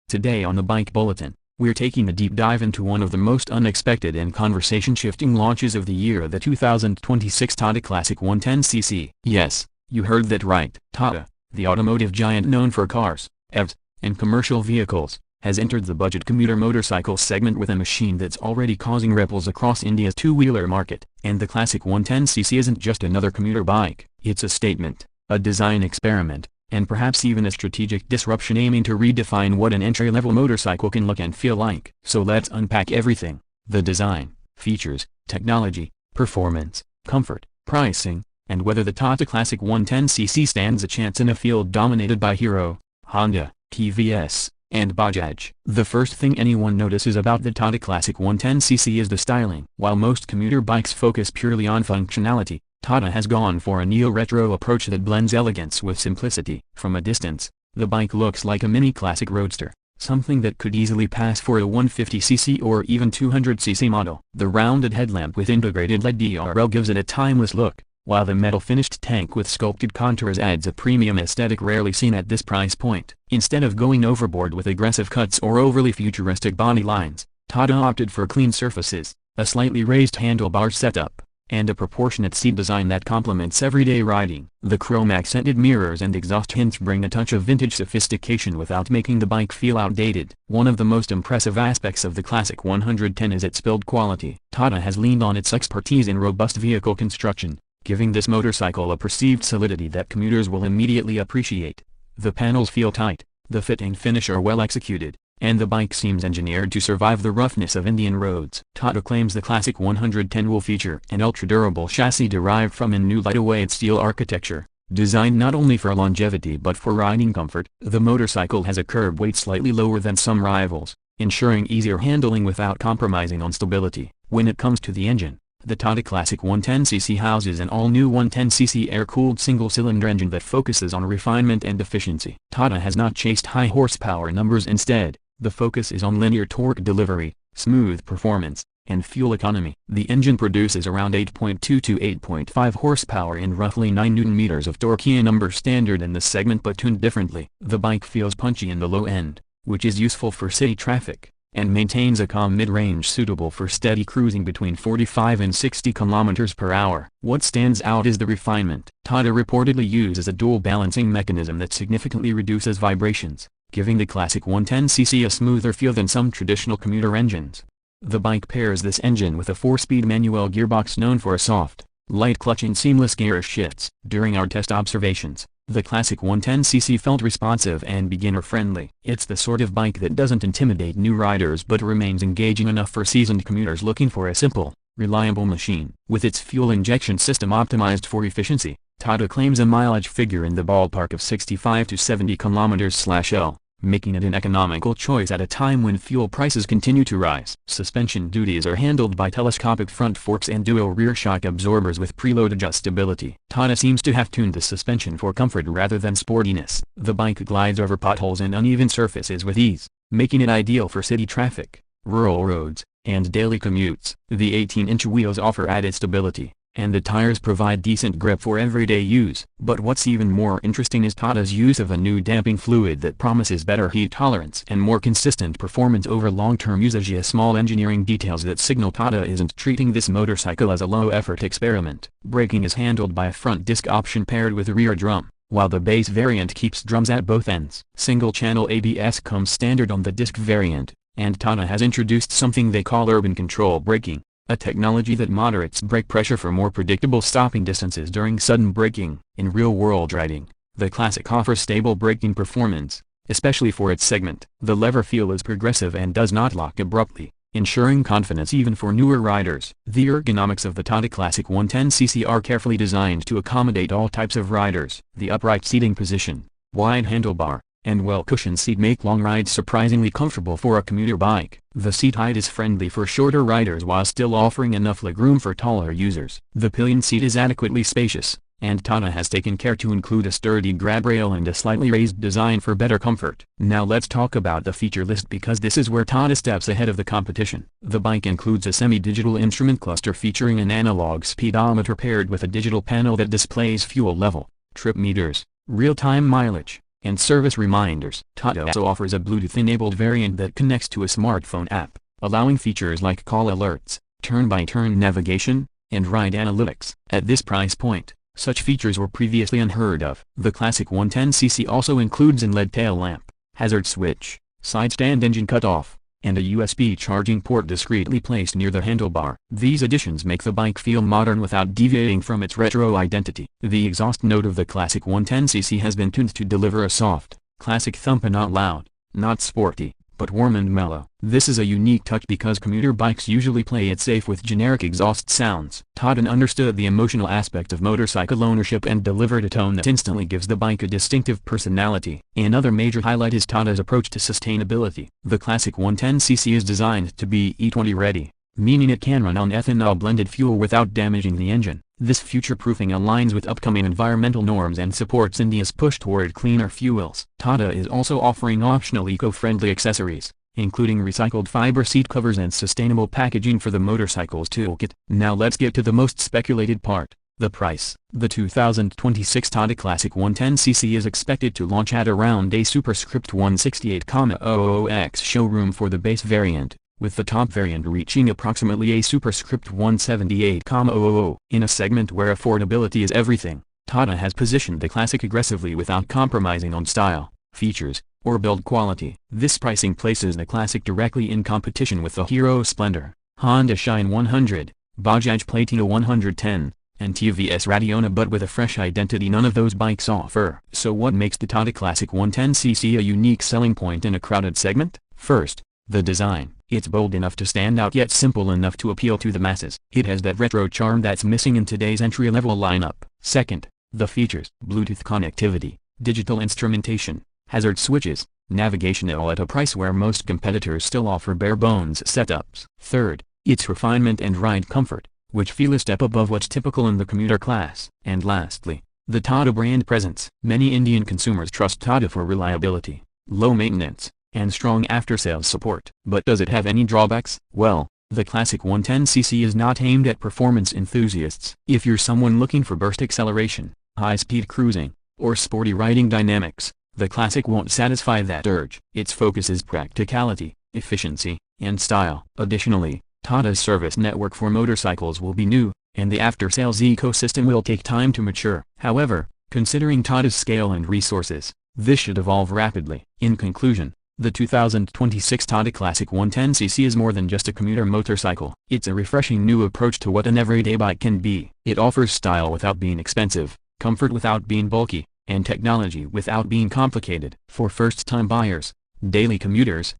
Today on the Bike Bulletin, we're taking a deep dive into one of the most unexpected and conversation-shifting launches of the year, the 2026 Tata Classic 110cc. Yes, you heard that right. Tata, the automotive giant known for cars, EVs, and commercial vehicles, has entered the budget commuter motorcycle segment with a machine that's already causing ripples across India's two-wheeler market. And the Classic 110cc isn't just another commuter bike, it's a statement, a design experiment, and perhaps even a strategic disruption aiming to redefine what an entry-level motorcycle can look and feel like. So let's unpack everything: the design, features, technology, performance, comfort, pricing, and whether the Tata Classic 110cc stands a chance in a field dominated by Hero, Honda, TVS, and Bajaj. The first thing anyone notices about the Tata Classic 110cc is the styling. While most commuter bikes focus purely on functionality, Tata has gone for a neo-retro approach that blends elegance with simplicity. From a distance, the bike looks like a mini classic roadster, something that could easily pass for a 150cc or even 200cc model. The rounded headlamp with integrated LED DRL gives it a timeless look, while the metal-finished tank with sculpted contours adds a premium aesthetic rarely seen at this price point. Instead of going overboard with aggressive cuts or overly futuristic body lines, Tata opted for clean surfaces, a slightly raised handlebar setup, and a proportionate seat design that complements everyday riding. The chrome-accented mirrors and exhaust hinge bring a touch of vintage sophistication without making the bike feel outdated. One of the most impressive aspects of the Classic 110 is its build quality. Tata has leaned on its expertise in robust vehicle construction, giving this motorcycle a perceived solidity that commuters will immediately appreciate. The panels feel tight, the fit and finish are well executed, and the bike seems engineered to survive the roughness of Indian roads. Tata claims the Classic 110 will feature an ultra-durable chassis derived from a new lightweight steel architecture, designed not only for longevity but for riding comfort. The motorcycle has a curb weight slightly lower than some rivals, ensuring easier handling without compromising on stability. When it comes to the engine, the Tata Classic 110cc houses an all-new 110cc air-cooled single-cylinder engine that focuses on refinement and efficiency. Tata has not chased high horsepower numbers. Instead, the focus is on linear torque delivery, smooth performance, and fuel economy. The engine produces around 8.2 to 8.5 horsepower and roughly 9 Nm of torque, a number standard in the segment but tuned differently. The bike feels punchy in the low end, which is useful for city traffic, and maintains a calm mid-range suitable for steady cruising between 45 and 60 km per hour. What stands out is the refinement. Tata reportedly uses a dual balancing mechanism that significantly reduces vibrations, giving the Classic 110cc a smoother feel than some traditional commuter engines. The bike pairs this engine with a 4-speed manual gearbox known for a soft, light clutch and seamless gear shifts. During our test observations, the Classic 110cc felt responsive and beginner-friendly. It's the sort of bike that doesn't intimidate new riders but remains engaging enough for seasoned commuters looking for a simple, reliable machine. With its fuel injection system optimized for efficiency, Tata claims a mileage figure in the ballpark of 65 to 70 km/l, making it an economical choice at a time when fuel prices continue to rise. Suspension duties are handled by telescopic front forks and dual rear shock absorbers with preload adjustability. Tata seems to have tuned the suspension for comfort rather than sportiness. The bike glides over potholes and uneven surfaces with ease, making it ideal for city traffic, rural roads, and daily commutes. The 18-inch wheels offer added stability, and the tires provide decent grip for everyday use. But what's even more interesting is Tata's use of a new damping fluid that promises better heat tolerance and more consistent performance over long-term usage. Small engineering details that signal Tata isn't treating this motorcycle as a low-effort experiment. Braking is handled by a front disc option paired with a rear drum, while the base variant keeps drums at both ends. Single-channel ABS comes standard on the disc variant, and Tata has introduced something they call urban control braking, a technology that moderates brake pressure for more predictable stopping distances during sudden braking. In real-world riding, the Classic offers stable braking performance, especially for its segment. The lever feel is progressive and does not lock abruptly, ensuring confidence even for newer riders. The ergonomics of the Tata Classic 110cc are carefully designed to accommodate all types of riders. The upright seating position, wide handlebar, and well-cushioned seat make long rides surprisingly comfortable for a commuter bike. The seat height is friendly for shorter riders while still offering enough legroom for taller users. The pillion seat is adequately spacious, and Tata has taken care to include a sturdy grab rail and a slightly raised design for better comfort. Now let's talk about the feature list, because this is where Tata steps ahead of the competition. The bike includes a semi-digital instrument cluster featuring an analog speedometer paired with a digital panel that displays fuel level, trip meters, real-time mileage, and service reminders. Tata also offers a Bluetooth-enabled variant that connects to a smartphone app, allowing features like call alerts, turn-by-turn navigation, and ride analytics. At this price point, such features were previously unheard of. The Classic 110cc also includes an LED tail lamp, hazard switch, side stand engine cutoff, and a USB charging port discreetly placed near the handlebar. These additions make the bike feel modern without deviating from its retro identity. The exhaust note of the Classic 110cc has been tuned to deliver a soft, classic thump, and not loud, not sporty, but warm and mellow. This is a unique touch because commuter bikes usually play it safe with generic exhaust sounds. Tata understood the emotional aspect of motorcycle ownership and delivered a tone that instantly gives the bike a distinctive personality. Another major highlight is Tata's approach to sustainability. The Classic 110cc is designed to be E20 ready, meaning it can run on ethanol-blended fuel without damaging the engine. This future-proofing aligns with upcoming environmental norms and supports India's push toward cleaner fuels. Tata is also offering optional eco-friendly accessories, including recycled fiber seat covers and sustainable packaging for the motorcycle's toolkit. Now let's get to the most speculated part, the price. The 2026 Tata Classic 110cc is expected to launch at around a superscript 168,000 showroom for the base variant, with the top variant reaching approximately a superscript 178,000. In a segment where affordability is everything, Tata has positioned the Classic aggressively without compromising on style, features, or build quality. This pricing places the Classic directly in competition with the Hero Splendor, Honda Shine 100, Bajaj Platina 110, and TVS Radeon, but with a fresh identity none of those bikes offer. So what makes the Tata Classic 110cc a unique selling point in a crowded segment? First, the design. It's bold enough to stand out yet simple enough to appeal to the masses. It has that retro charm that's missing in today's entry-level lineup. Second, the features. Bluetooth connectivity, digital instrumentation, hazard switches, navigation, all at a price where most competitors still offer bare-bones setups. Third, its refinement and ride comfort, which feel a step above what's typical in the commuter class. And lastly, the Tata brand presence. Many Indian consumers trust Tata for reliability, low maintenance, and strong after-sales support. But does it have any drawbacks? Well, the Classic 110cc is not aimed at performance enthusiasts. If you're someone looking for burst acceleration, high-speed cruising, or sporty riding dynamics, the Classic won't satisfy that urge. Its focus is practicality, efficiency, and style. Additionally, Tata's service network for motorcycles will be new, and the after-sales ecosystem will take time to mature. However, considering Tata's scale and resources, this should evolve rapidly. In conclusion, the 2026 Tata Classic 110cc is more than just a commuter motorcycle. It's a refreshing new approach to what an everyday bike can be. It offers style without being expensive, comfort without being bulky, and technology without being complicated. For first-time buyers, daily commuters,